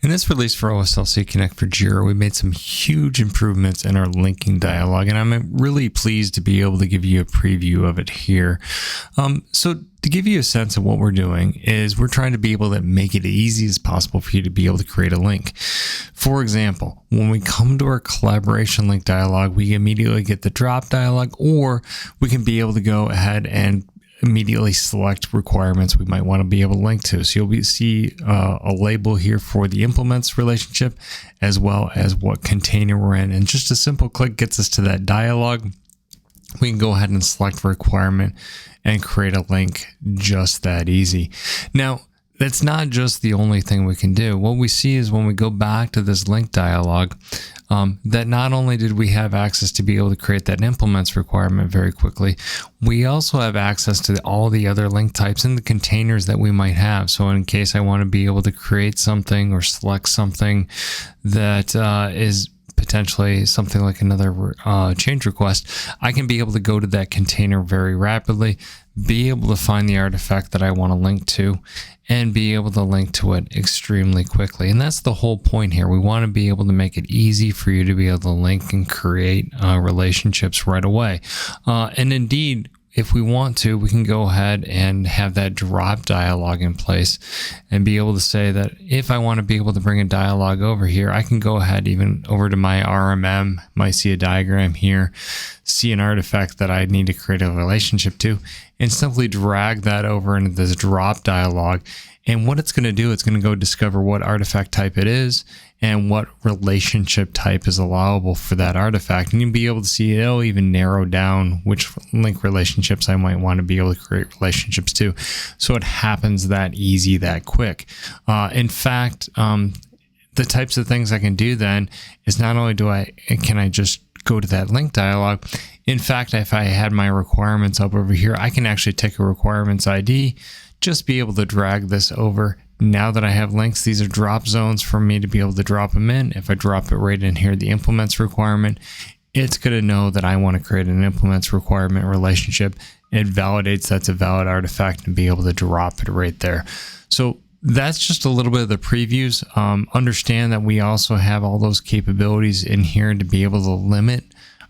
In this release for OSLC Connect for Jira, we made some huge improvements in our linking dialog, and I'm really pleased to be able to give you a preview of it here. So to give you a sense of what we're doing is we're trying to be able to make it as easy as possible for you to be able to create a link. For example, when we come to our collaboration link dialog, we immediately get the drop dialog, or we can be able to go ahead and immediately select requirements we might want to be able to link to. So you'll see a label here for the implements relationship, as well as what container we're in. And just a simple click gets us to that dialog. We can go ahead and select a requirement and create a link just that easy. Now, that's not just the only thing we can do. What we see is when we go back to this link dialog, that not only did we have access to be able to create that implements requirement very quickly, we also have access to all the other link types and the containers that we might have. So in case I want to be able to create something or select something that is potentially something like another change request, I can be able to go to that container very rapidly, be able to find the artifact that I want to link to, and be able to link to it extremely quickly. And that's the whole point here. We want to be able to make it easy for you to be able to link and create relationships right away. And indeed, if we want to, we can go ahead and have that drop dialog in place and be able to say that if I want to be able to bring a dialog over here, I can go ahead even over to my RMM, might see a diagram here, see an artifact that I need to create a relationship to, and simply drag that over into this drop dialog. And what it's going to do, it's going to go discover what artifact type it is and what relationship type is allowable for that artifact. And you'll be able to see it'll even narrow down which link relationships I might want to be able to create relationships to. So it happens that easy, that quick. In fact, the types of things I can do then is not only can I just go to that link dialog. In fact, if I had my requirements up over here, I can actually take a requirements ID, just be able to drag this over. Now that I have links, these are drop zones for me to be able to drop them in. If I drop it right in here, the implements requirement, it's going to know that I want to create an implements requirement relationship. It validates that's a valid artifact and be able to drop it right there. So that's just a little bit of the previews. Understand that we also have all those capabilities in here to be able to limit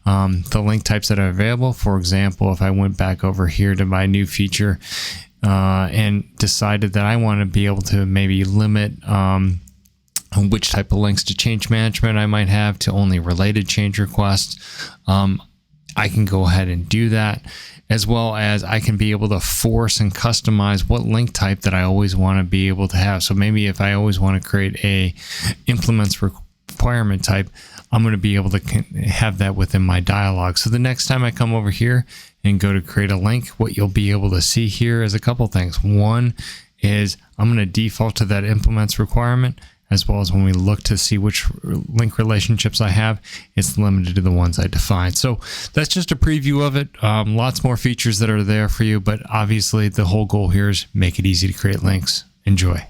the link types that are available. For example, if I went back over here to my new feature and decided that I want to be able to maybe limit which type of links to change management I might have to only related change requests, I can go ahead and do that, as well as I can be able to force and customize what link type that I always want to be able to have. So maybe if I always want to create a implements requirement type, I'm going to be able to have that within my dialog. So the next time I come over here and go to create a link, what you'll be able to see here is a couple things. One is I'm going to default to that implements requirement, as well as when we look to see which link relationships I have, it's limited to the ones I defined. So that's just a preview of it. Lots more features that are there for you, but obviously the whole goal here is make it easy to create links. Enjoy.